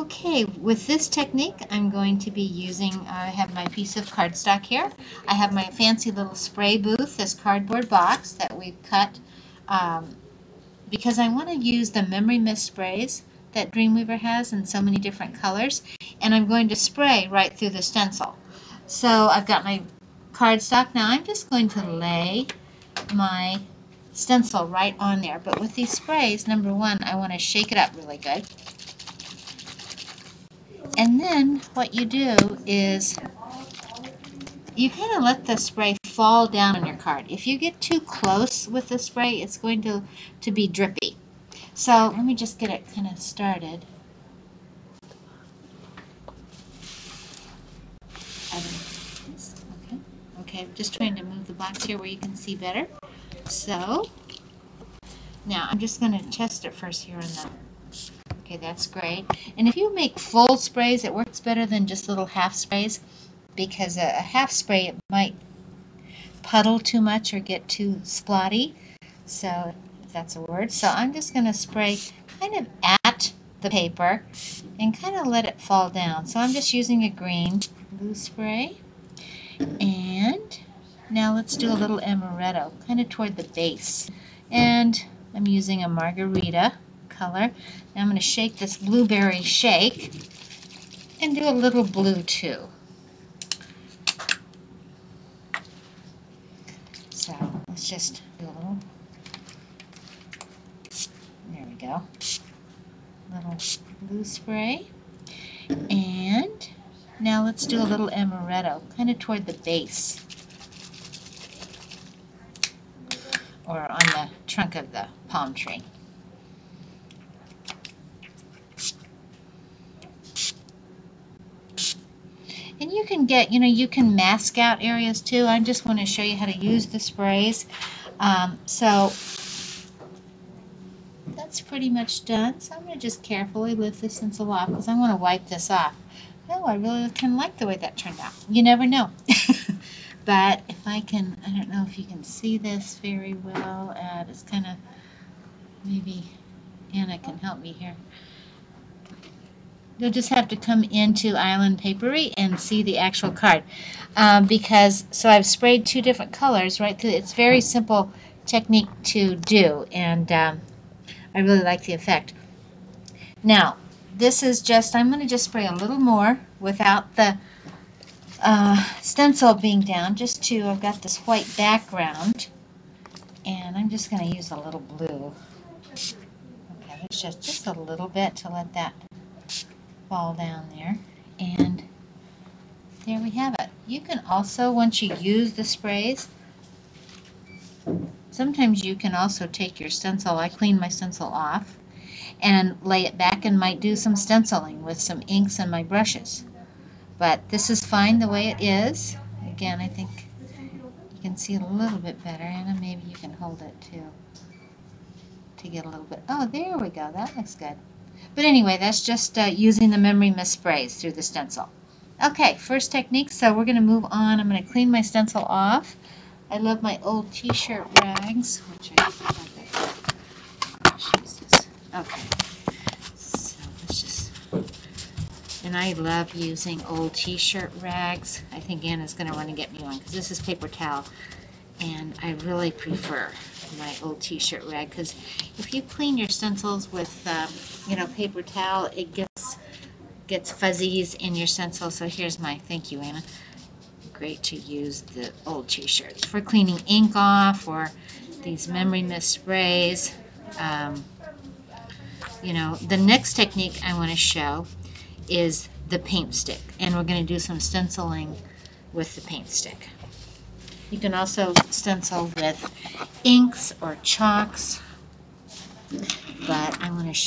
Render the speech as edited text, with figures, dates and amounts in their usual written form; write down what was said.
Okay, with this technique, I'm going to be using, I have my piece of cardstock here. I have my fancy little spray booth, this cardboard box that we've cut because I want to use the memory mist sprays that Dreamweaver has in so many different colors, and I'm going to spray right through the stencil. So I've got my cardstock. Now I'm just going to lay my stencil right on there, but with these sprays, number one, I want to shake it up really good. And then what you do is you kind of let the spray fall down on your card. If you get too close with the spray, it's going to be drippy. So let me just get it kind of started. Okay, I'm just trying to move the box here where you can see better. So now I'm just going to test it first here on the. Okay, that's great. And if you make full sprays, it works better than just little half sprays, because a half spray, it might puddle too much or get too splotty. So, if that's a word. So I'm just going to spray kind of at the paper and kind of let it fall down. So I'm just using a green glue spray. And now let's do a little amaretto, kind of toward the base. And I'm using a margarita color. Now I'm going to shake this blueberry shake and do a little blue too. So let's just do a little, there we go, little blue spray. And now let's do a little amaretto, kind of toward the base or on the trunk of the palm tree. And you can get, you can mask out areas too. I just want to show you how to use the sprays. So that's pretty much done. So I'm going to just carefully lift this stencil off because I want to wipe this off. Oh, I really kind of like the way that turned out. You never know. But if I can, I don't know if you can see this very well. It's kind of, maybe Anna can help me here. You'll just have to come into Island Papery and see the actual card. So I've sprayed two different colors right through. It's a very simple technique to do, and I really like the effect. Now, this is just, I'm going to just spray a little more without the stencil being down, I've got this white background, and I'm just going to use a little blue. Okay, it's just a little bit to let that fall down there, and there we have it. You can also, once you use the sprays, sometimes you can also take your stencil. I clean my stencil off and lay it back and might do some stenciling with some inks and my brushes. But this is fine the way it is. Again, I think you can see it a little bit better. Anna, maybe you can hold it too to get a little bit. Oh, there we go. That looks good. But anyway, that's just using the memory mist sprays through the stencil. Okay, first technique, so we're going to move on. I'm going to clean my stencil off. I love my old t-shirt rags, which I okay, so let's just, and I love using old t-shirt rags. I think Anna's going to want to get me one because this is paper towel, and I really prefer my old t-shirt rag, because if you clean your stencils with paper towel, it gets fuzzies in your stencil. So here's my, thank you, Anna. Great to use the old t-shirts for cleaning ink off, or these memory mist sprays. The next technique I want to show is the paint stick, and we're going to do some stenciling with the paint stick. You can also stencil with inks or chalks, but I want to show